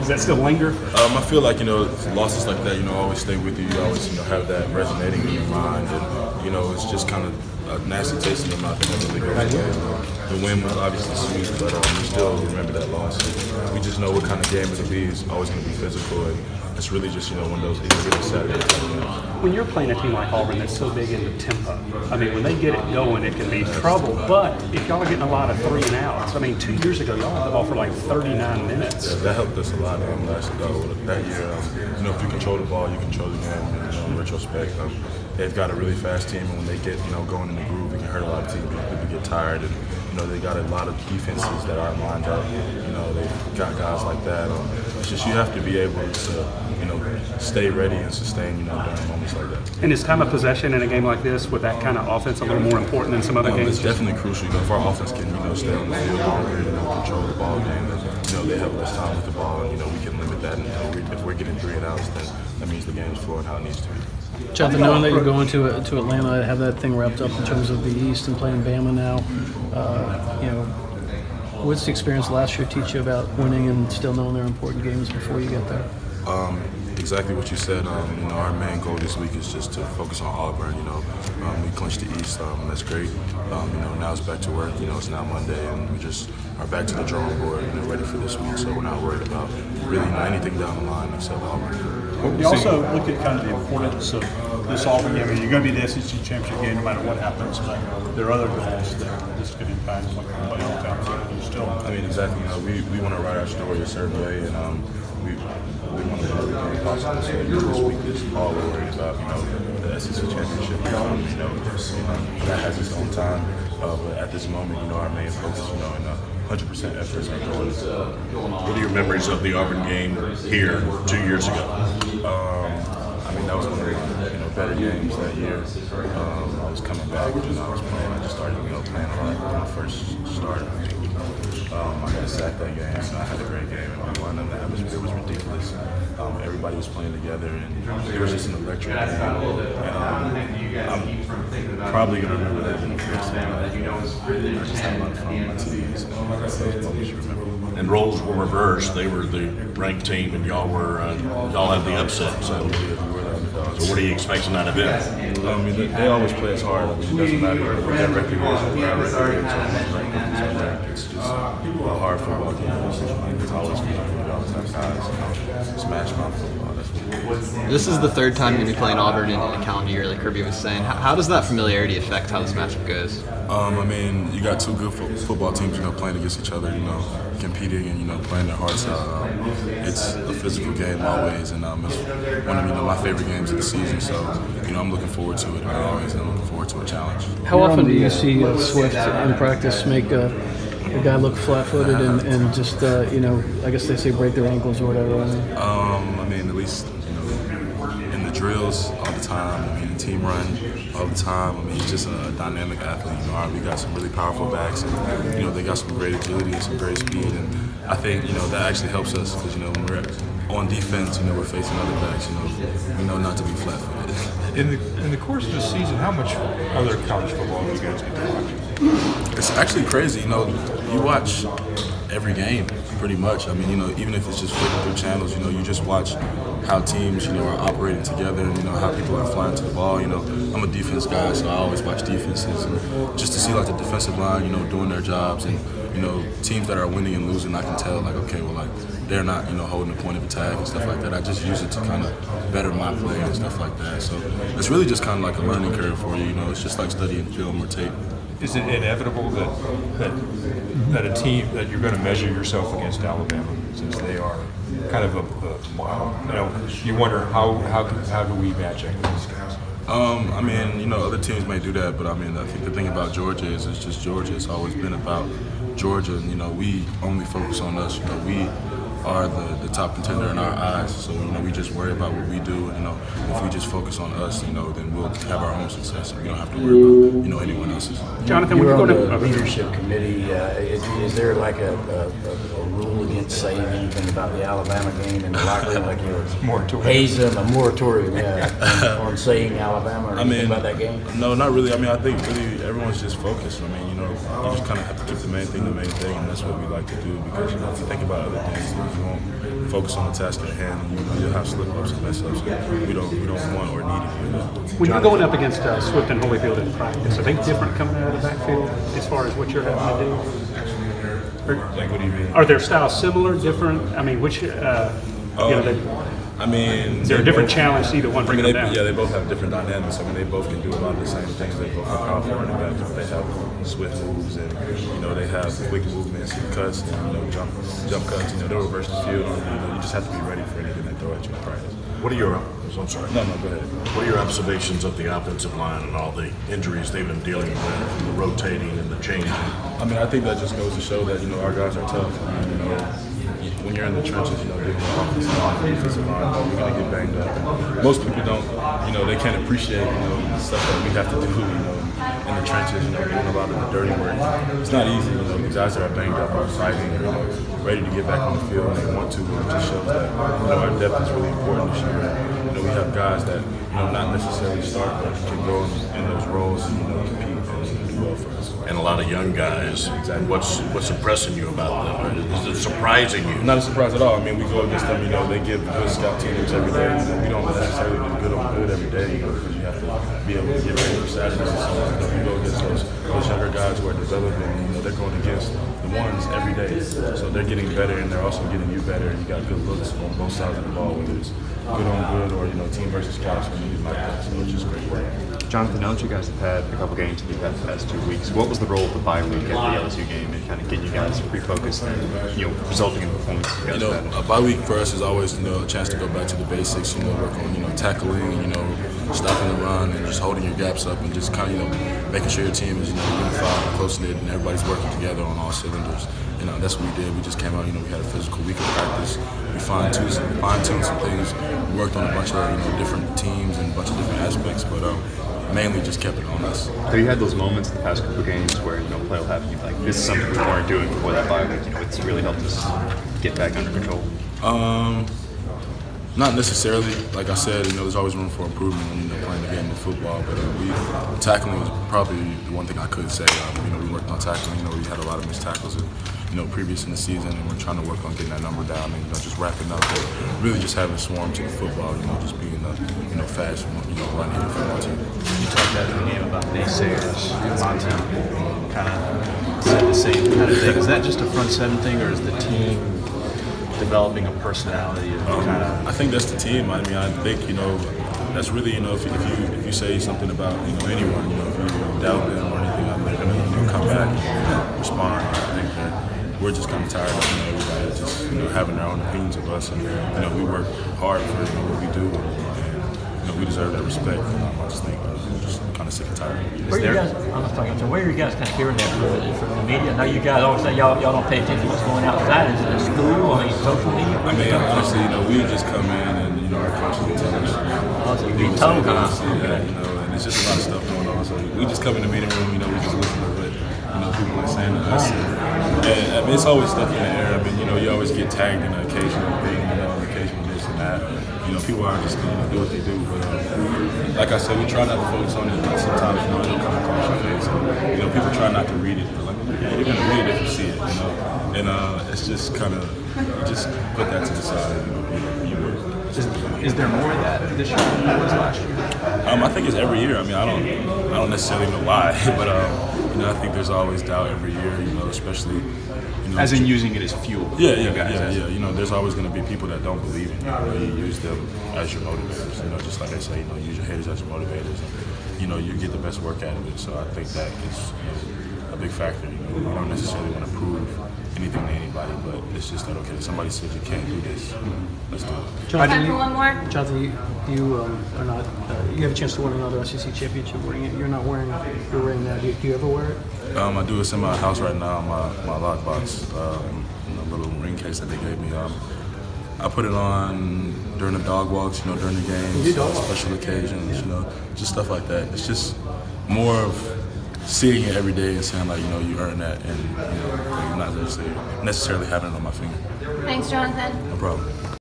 Does that still linger? I feel like, losses like that, always stay with you. You always, have that resonating in your mind. And, it's just kind of a nasty taste in your mouth that never really goes away. The win was obviously sweet, but we still remember that loss. We just know what kind of game it'll be. It's always going to be physical. And it's really just, one of those individual Saturdays. When you're playing a team like Auburn that's so big into tempo, I mean, when they get it going, it can be trouble. But if y'all are getting a lot of 3 and outs, I mean, 2 years ago, y'all had the ball for like 39 minutes. Yeah, that helped us a lot last ago. That year, if you control the ball, you control the game. And, in retrospect, they've got a really fast team, and when they get, going in the groove, it can hurt a lot of teams. People get tired, and they got a lot of defenses that aren't lined up. They've got guys like that. It's just you have to be able to, stay ready and sustain, during moments like that. And is time of possession in a game like this with that kind of offense a little more important than some other games? It's definitely crucial. If our offense can, stay on the field longer, control the ball game, and, they have less time with the ball, and, we can limit that. And if we're getting 3 and outs, then that means the game is flowing how it needs to be. Jonathan, knowing that you're going to Atlanta, have that thing wrapped up in terms of the East and playing Bama now, what's the experience last year teach you about winning and still knowing they're important games before you get there? Exactly what you said. Our main goal this week is just to focus on Auburn. We clinched the East. That's great. Now it's back to work. It's now Monday, and we just are back to the drawing board and ready for this week. So we're not worried about really anything down the line except Auburn. Well, you also look at kind of the importance of this Auburn game. You're going to be the SEC championship game no matter what happens, but there are other goals that this could impact, like playoff time. Still, exactly. We want to write our story a certain way, and we want to do everything possible. So this week is all we're worried about. The SEC championship. That has its own time. But at this moment, our main focus, and 100% efforts are going. What are your memories of the Auburn game here 2 years ago? That was one of the better games that year. I was coming back, I was playing. I just started playing hard when I first started. I got sacked that game, so I had a great game, and we won. And the atmosphere was ridiculous. Everybody was playing together, and it was just an electric game. I'm probably going to remember that in the first game. I just had a lot of fun with my teammates. That's what you remember. And roles were reversed. They were the ranked team, and y'all had the upset. So what are you expecting out of them? They always play as hard. It doesn't matter what their record is or what our record is. It's just a hard football game. It's always fun. We always have guys smash my football. That's what it is. This is the 3rd time you're going to be playing Auburn in a calendar year, like Kirby was saying. How does that familiarity affect how this matchup goes? You got 2 good football teams, playing against each other, competing and, playing their hearts out. It's a physical game always, and it's one of, my favorite games of the season. So, I'm looking forward to it always, and I'm looking forward to a challenge. How often do you see Swift in practice make a guy look flat-footed and just, I guess they say break their ankles or whatever? At least, in the drills all the time, the team run all the time. He's just a dynamic athlete. We got some really powerful backs, and, they got some great agility and some great speed. And I think, that actually helps us because, when we're on defense, we're facing other backs, we know not to be flat-footed. In the course of the season, how much other college football do you guys get to watch? It's actually crazy. You watch every game pretty much. Even if it's just flicking through channels, you just watch how teams, are operating together, and how people are flying to the ball. I'm a defense guy, so I always watch defenses, and just to see like the defensive line, doing their jobs, and teams that are winning and losing, I can tell they're not, holding the point of attack and stuff like that. I just use it to kind of better my play and stuff like that. So it's really just kind of like a learning curve for you. It's just like studying film or tape. Is it inevitable that a team that you're going to measure yourself against Alabama, since they are kind of you wonder how do we match up with these guys? Other teams may do that, but I think the thing about Georgia is it's just Georgia. It's always been about Georgia, and we only focus on us. We are the top contender in our eyes, so we just worry about what we do. And if we just focus on us, then we'll have our own success, and we don't have to worry about anyone else's. Jonathan, you're when you on go to the leadership committee, is there like a rule against ain't saying anything about the Alabama game in the locker room, like you're Moratorium. hazing a moratorium, on saying Alabama or anything about that game? No, not really. I mean, I think really everyone's just focused. I mean, you know, you just kind of have to keep the main thing, and that's what we like to do because, you know, if you think about other things, you won't focus on the task at hand, and you'll have slip-ups and mess-ups. We don't want or need to do that. When you're going up against Swift and Holyfield in practice, are they different coming out of the backfield as far as what you're having to do? Like, what do you mean? Are their styles similar, different? I mean, which, you know, I mean, is there a different challenge to either one bringing them down? Yeah, they both have different dynamics. I mean, they both can do a lot of the same things. They both have powerful running backs, but they have swift moves, and you know, they have quick movements and cuts, and you know, jump cuts. You know, they reverse the field. You know, you just have to be ready for anything they throw at you in practice. What are your? I'm sorry. No, go ahead. What are your observations of the offensive line and all the injuries they've been dealing with, the rotating and the changing? I mean, I think that just goes to show that, you know, our guys are tough. I mean, you know, when you're in the trenches, you know, dealing with offensive line, defensive line, you're going to get banged up. And most people don't, you know, they can't appreciate, you know, the stuff that we have to do, you know, in the trenches, you know, doing a lot of the dirty work. It's not easy, you know, these guys that are banged up are fighting, you know, ready to get back on the field, and they want to. It just shows that, you know, our depth is really important this year. You know, we have guys that, you know, not necessarily start, but can go in those roles and, you know, compete and do well for us. And a lot of young guys. Exactly. What's impressing you about them? Is it surprising you? Not a surprise at all. I mean, we go against them, you know, they give good scout teams every day. You know, we don't necessarily do good on good every day, you know, because you have to be able to get ready for Saturdays and so on. You know, we go against those younger guys who are developing, you know, they're going against the ones every day. So they're getting better, and they're also getting you better, and you got good looks on both sides of the ball, whether it's good on good or, you know, team versus scouts or anything like that. So it's just great work. Jonathan, now that you guys have had a couple games to do that the past 2 weeks, what was the role of the bye week at the LSU game and kind of getting you guys refocused and, you know, resulting in the performance you guys had? A bye week for us is always, you know, a chance to go back to the basics, you know, work on, you know, tackling, you know, stopping the run and just holding your gaps up and just kind of, you know, making sure your team is, you know, unified and close-knit and everybody's working together on all cylinders. You know, that's what we did. We just came out, you know, we had a physical week of practice. We fine-tuned some things. We worked on a bunch of, you know, different teams and a bunch of different aspects, but mainly just kept it on us. Have you had those moments in the past couple of games where, you know, play will happen, you're like, this is something we weren't doing before that bye week, you know, it's really helped us get back under control? Not necessarily. Like I said, you know, there's always room for improvement when, you know, playing the game of football. But tackling was probably the one thing I could say. You know, we worked on tackling. You know, we had a lot of missed tackles, you know, previous in the season, and we're trying to work on getting that number down and, you know, just wrapping up. But really, just having a swarm to the football. You know, just being a, you know, fast, you know, running football team. You talked after the game about naysayers, Montana kind of said the same kind of thing. Is that just a front seven thing, or is the team developing a personality of kind of? I think that's the team. I mean, I think, you know, that's really, you know, if you say something about, you know, anyone, you know, if you doubt them or anything, they're gonna, you know, come back and respond. I think that we're just kind of tired of, you know, everybody just, you know, having their own opinions of us, and, you know, we work hard for, you know, what we do, and, you know, we deserve that respect. I just think we're just kind of sick and tired. Where are you guys kind of hearing that from the media? I know you guys always say y'all don't pay attention to what's going outside. Is it at school? I mean, social media? I mean, honestly, you know, we just come in and, you know, our coaches will tell us. So you be told, huh? Yeah, you know, and it's just a lot of stuff going on. So we just come in the meeting room, you know, we just listen to what, you know, people are saying to us. And I mean, it's always stuff in the air. I mean, you know, you always get tagged in an occasional thing, you know, an occasional this and that. You know, people are just, you know, do what they do. But like I said, we try not to focus on it. Sometimes, you know, it'll come across your face. And, you know, people try not to read it. But, like, yeah, you're gonna read it if you see it, you know. And it's just kind of, you just put that to the side. You work. Is there more of that this year than there was last year? I think it's every year. I mean, I don't necessarily know why, but you know, I think there's always doubt every year. You know, especially, you know, as in using it as fuel. Yeah. You know, there's always going to be people that don't believe in you. You know, you use them as your motivators. You know, just like I say, you know, use your haters as your motivators, and, you know, you get the best work out of it. So I think that is, you know, a big factor. You know, you don't necessarily want to prove anything to anybody, but it's just that, okay, somebody said you can't do this, let's do it. Jonathan, for one more? Jonathan, you are not. You have a chance to win another SEC championship wearing it. You're not wearing it. You're wearing that. Do you ever wear it? I do. It's in my house right now. My lock box, in a little ring case that they gave me. I put it on during the dog walks, you know, during the games, special occasions, you know, just stuff like that. It's just more of seeing it every day and saying like, you know, you earn that, and you know, not necessarily having it on my finger. Thanks, Jonathan. No problem.